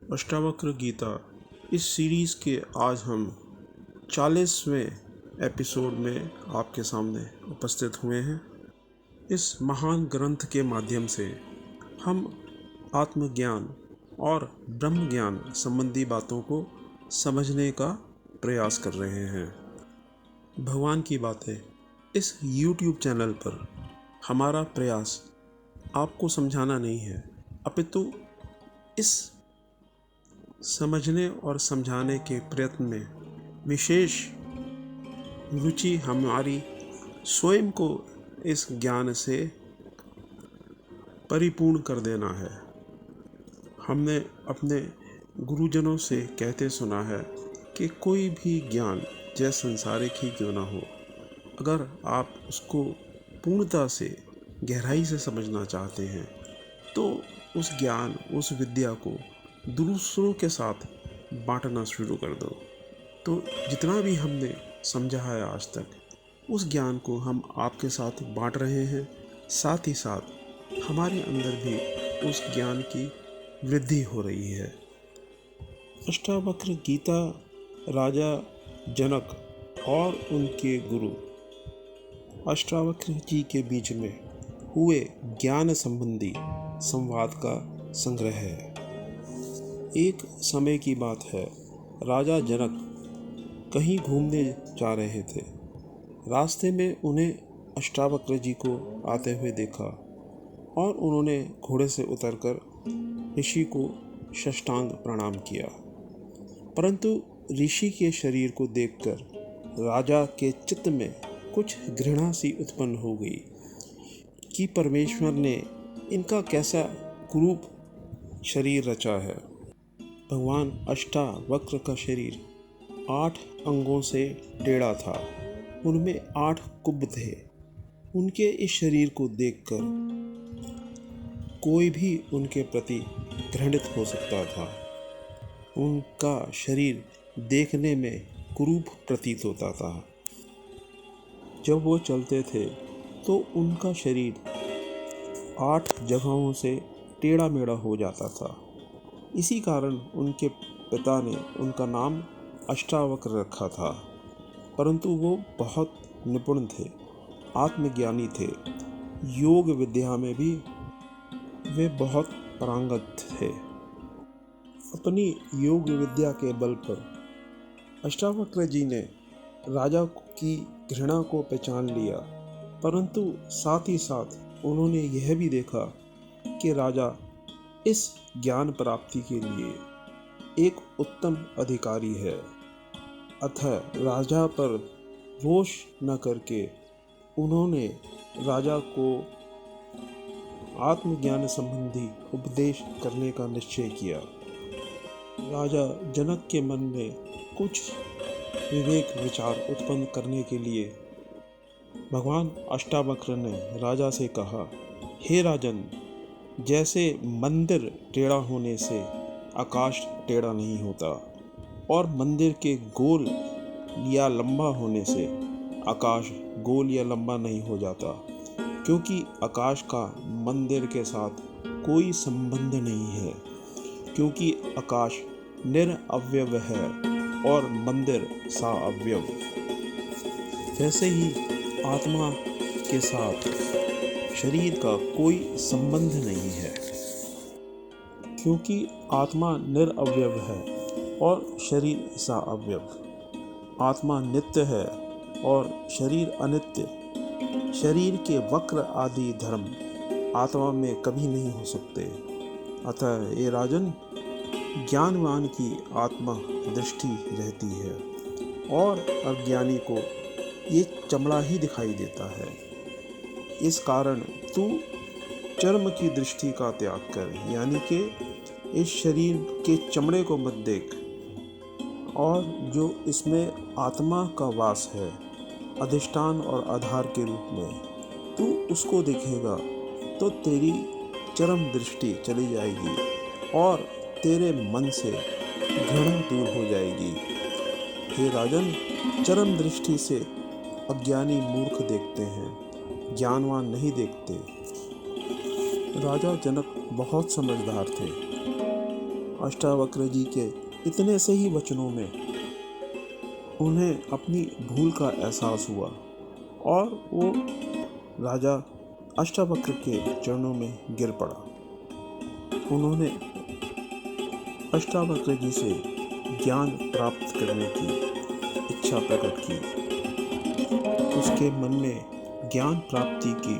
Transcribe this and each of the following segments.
अष्टावक्र गीता इस सीरीज़ के आज हम 40वें एपिसोड में आपके सामने उपस्थित हुए हैं। इस महान ग्रंथ के माध्यम से हम आत्मज्ञान और ब्रह्म ज्ञान संबंधी बातों को समझने का प्रयास कर रहे हैं। भगवान की बातें इस YouTube चैनल पर हमारा प्रयास आपको समझाना नहीं है, अपितु इस समझने और समझाने के प्रयत्न में विशेष रुचि हमारी स्वयं को इस ज्ञान से परिपूर्ण कर देना है। हमने अपने गुरुजनों से कहते सुना है कि कोई भी ज्ञान जैसे संसारिक ही क्यों ना हो, अगर आप उसको पूर्णता से गहराई से समझना चाहते हैं तो उस ज्ञान, उस विद्या को दूसरों के साथ बांटना शुरू कर दो। तो जितना भी हमने समझा है आज तक, उस ज्ञान को हम आपके साथ बांट रहे हैं। साथ ही साथ हमारे अंदर भी उस ज्ञान की वृद्धि हो रही है। अष्टावक्र गीता राजा जनक और उनके गुरु अष्टावक्र जी के बीच में हुए ज्ञान संबंधी संवाद का संग्रह है। एक समय की बात है, राजा जनक कहीं घूमने जा रहे थे। रास्ते में उन्हें अष्टावक्र जी को आते हुए देखा और उन्होंने घोड़े से उतरकर ऋषि को साष्टांग प्रणाम किया। परंतु ऋषि के शरीर को देखकर राजा के चित्त में कुछ घृणा सी उत्पन्न हो गई कि परमेश्वर ने इनका कैसा कुरूप शरीर रचा है। भगवान अष्टावक्र का शरीर 8 अंगों से टेढ़ा था, उनमें 8 कुब्ब थे। उनके इस शरीर को देखकर कोई भी उनके प्रति घृणित हो सकता था। उनका शरीर देखने में कुरूप प्रतीत होता था। जब वो चलते थे तो उनका शरीर 8 जगहों से टेढ़ा मेढ़ा हो जाता था। इसी कारण उनके पिता ने उनका नाम अष्टावक्र रखा था। परंतु वो बहुत निपुण थे, आत्मज्ञानी थे। योग विद्या में भी वे बहुत पारंगत थे। अपनी योग विद्या के बल पर अष्टावक्र जी ने राजा की घृणा को पहचान लिया, परंतु साथ ही साथ उन्होंने यह भी देखा कि राजा इस ज्ञान प्राप्ति के लिए एक उत्तम अधिकारी है। अतः राजा पर रोष न करके उन्होंने राजा को आत्मज्ञान संबंधी उपदेश करने का निश्चय किया। राजा जनक के मन में कुछ विवेक विचार उत्पन्न करने के लिए भगवान अष्टावक्र ने राजा से कहा, हे राजन, जैसे मंदिर टेढ़ा होने से आकाश टेढ़ा नहीं होता और मंदिर के गोल या लंबा होने से आकाश गोल या लंबा नहीं हो जाता, क्योंकि आकाश का मंदिर के साथ कोई संबंध नहीं है, क्योंकि आकाश निरअवयव है और मंदिर साअवयव। वैसे ही आत्मा के साथ शरीर का कोई संबंध नहीं है, क्योंकि आत्मा निरअवयव है और शरीर साअवयव। आत्मा नित्य है और शरीर अनित्य। शरीर के वक्र आदि धर्म आत्मा में कभी नहीं हो सकते। अतः ये राजन, ज्ञानवान की आत्मा दृष्टि रहती है और अज्ञानी को ये चमड़ा ही दिखाई देता है। इस कारण तू चर्म की दृष्टि का त्याग कर, यानी कि इस शरीर के चमड़े को मत देख, और जो इसमें आत्मा का वास है अधिष्ठान और आधार के रूप में, तू उसको देखेगा तो तेरी चरम दृष्टि चली जाएगी और तेरे मन से घृणा दूर हो जाएगी। हे राजन, चरम दृष्टि से अज्ञानी मूर्ख देखते हैं, ज्ञानवान नहीं देखते। राजा जनक बहुत समझदार थे। अष्टावक्र जी के इतने सही वचनों में उन्हें अपनी भूल का एहसास हुआ और वो राजा अष्टावक्र के चरणों में गिर पड़ा। उन्होंने अष्टावक्र जी से ज्ञान प्राप्त करने की इच्छा प्रकट की। उसके मन में ज्ञान प्राप्ति की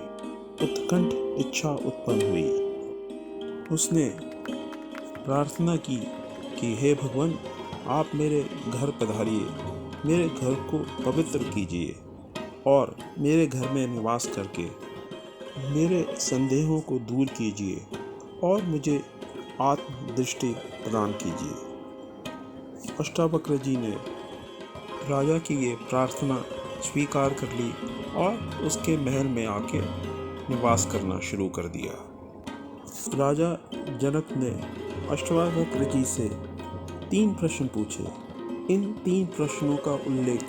उत्कंठ इच्छा उत्पन्न हुई। उसने प्रार्थना की कि हे भगवान, आप मेरे घर पधारिए, मेरे घर को पवित्र कीजिए और मेरे घर में निवास करके मेरे संदेहों को दूर कीजिए और मुझे आत्मदृष्टि प्रदान कीजिए। अष्टावक्र जी ने राजा की ये प्रार्थना स्वीकार कर ली और उसके महल में आके निवास करना शुरू कर दिया। राजा जनक ने अष्टावक्र जी से 3 प्रश्न पूछे। इन 3 प्रश्नों का उल्लेख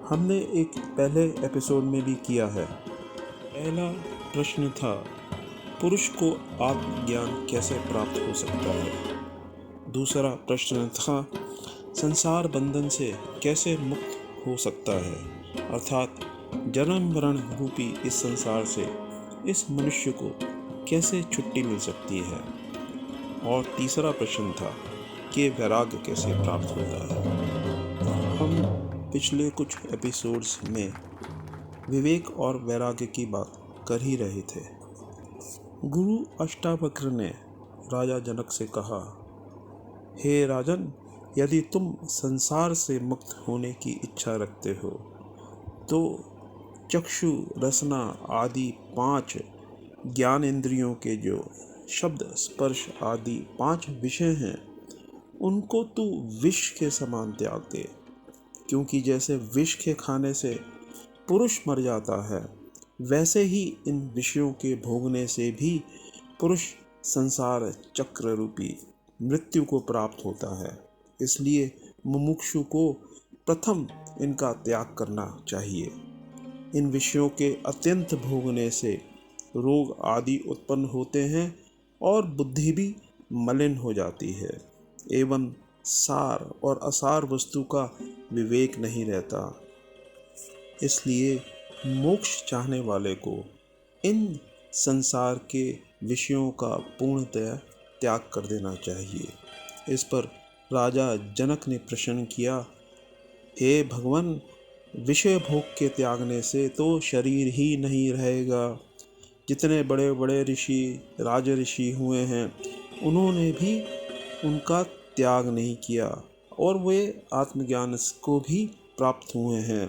हमने एक पहले एपिसोड में भी किया है। पहला प्रश्न था, पुरुष को आत्मज्ञान कैसे प्राप्त हो सकता है। दूसरा प्रश्न था, संसार बंधन से कैसे मुक्त हो सकता है, अर्थात जन्म मरण रूपी इस संसार से इस मनुष्य को कैसे छुट्टी मिल सकती है। और तीसरा प्रश्न था कि वैराग्य कैसे प्राप्त होता है। हम पिछले कुछ एपिसोड्स में विवेक और वैराग्य की बात कर ही रहे थे। गुरु अष्टावक्र ने राजा जनक से कहा, हे राजन, यदि तुम संसार से मुक्त होने की इच्छा रखते हो तो चक्षु रसना आदि 5 ज्ञान इंद्रियों के जो शब्द स्पर्श आदि 5 विषय हैं, उनको तू विष के समान त्याग दे। क्योंकि जैसे विष के खाने से पुरुष मर जाता है, वैसे ही इन विषयों के भोगने से भी पुरुष संसार चक्र रूपी मृत्यु को प्राप्त होता है। इसलिए मुमुक्षु को प्रथम इनका त्याग करना चाहिए। इन विषयों के अत्यंत भोगने से रोग आदि उत्पन्न होते हैं और बुद्धि भी मलिन हो जाती है एवं सार और असार वस्तु का विवेक नहीं रहता। इसलिए मोक्ष चाहने वाले को इन संसार के विषयों का पूर्णतः त्याग कर देना चाहिए। इस पर राजा जनक ने प्रश्न किया, हे भगवान, विषय भोग के त्यागने से तो शरीर ही नहीं रहेगा। जितने बड़े बड़े ऋषि राज ऋषि हुए हैं, उन्होंने भी उनका त्याग नहीं किया और वे आत्मज्ञान को भी प्राप्त हुए हैं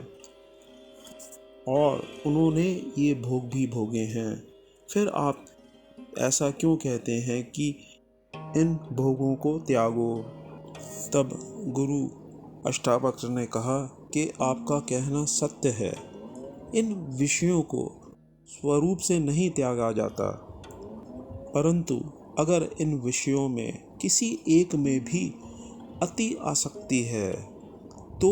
और उन्होंने ये भोग भी भोगे हैं। फिर आप ऐसा क्यों कहते हैं कि इन भोगों को त्यागो। तब गुरु अष्टावक्र ने कहा कि आपका कहना सत्य है। इन विषयों को स्वरूप से नहीं त्यागा जाता, परंतु अगर इन विषयों में किसी एक में भी अति आसक्ति है तो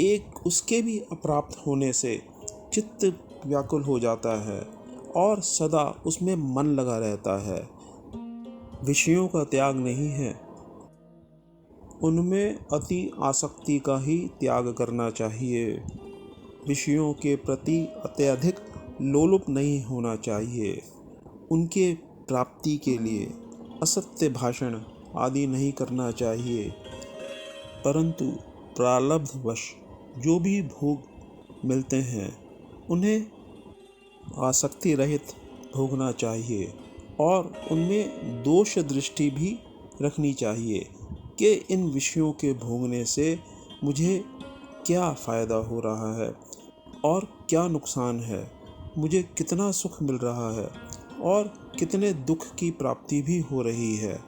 एक उसके भी अप्राप्त होने से चित्त व्याकुल हो जाता है और सदा उसमें मन लगा रहता है। विषयों का त्याग नहीं है, उनमें अति आसक्ति का ही त्याग करना चाहिए। विषयों के प्रति अत्यधिक लोलुप नहीं होना चाहिए। उनके प्राप्ति के लिए असत्य भाषण आदि नहीं करना चाहिए, परंतु प्रारब्धवश जो भी भोग मिलते हैं उन्हें आसक्ति रहित भोगना चाहिए और उनमें दोष दृष्टि भी रखनी चाहिए कि इन विषयों के भोगने से मुझे क्या फ़ायदा हो रहा है और क्या नुकसान है, मुझे कितना सुख मिल रहा है और कितने दुख की प्राप्ति भी हो रही है।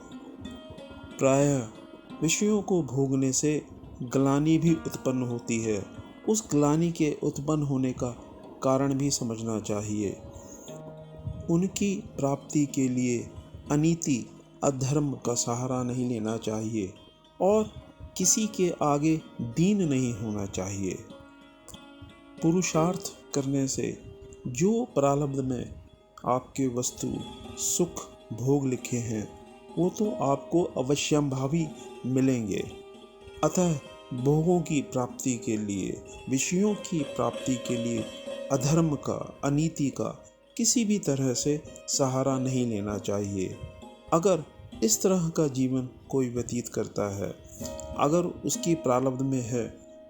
प्रायः विषयों को भोगने से ग्लानि भी उत्पन्न होती है। उस ग्लानि के उत्पन्न होने का कारण भी समझना चाहिए। उनकी प्राप्ति के लिए अनीति अधर्म का सहारा नहीं लेना चाहिए और किसी के आगे दीन नहीं होना चाहिए। पुरुषार्थ करने से जो प्रारब्ध में आपके वस्तु सुख भोग लिखे हैं वो तो आपको अवश्यंभावी मिलेंगे। अतः भोगों की प्राप्ति के लिए, विषयों की प्राप्ति के लिए अधर्म का, अनीति का किसी भी तरह से सहारा नहीं लेना चाहिए। अगर इस तरह का जीवन कोई व्यतीत करता है, अगर उसकी प्रारब्ध में है,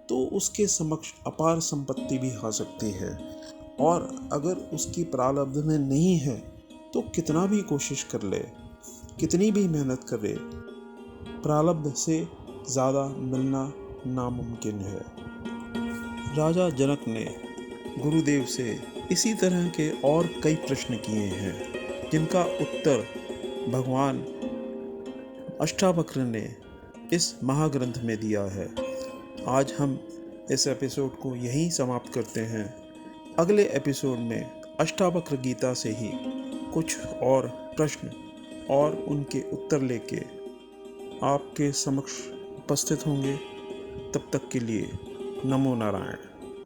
तो उसके समक्ष अपार संपत्ति भी आ सकती है, और अगर उसकी प्रारब्ध में नहीं है तो कितना भी कोशिश कर ले, कितनी भी मेहनत करे, प्रारब्ध से ज़्यादा मिलना नामुमकिन है। राजा जनक ने गुरुदेव से इसी तरह के और कई प्रश्न किए हैं, जिनका उत्तर भगवान अष्टावक्र ने इस महाग्रंथ में दिया है। आज हम इस एपिसोड को यहीं समाप्त करते हैं। अगले एपिसोड में अष्टावक्र गीता से ही कुछ और प्रश्न और उनके उत्तर लेके आपके समक्ष उपस्थित होंगे। तब तक के लिए नमो नारायण।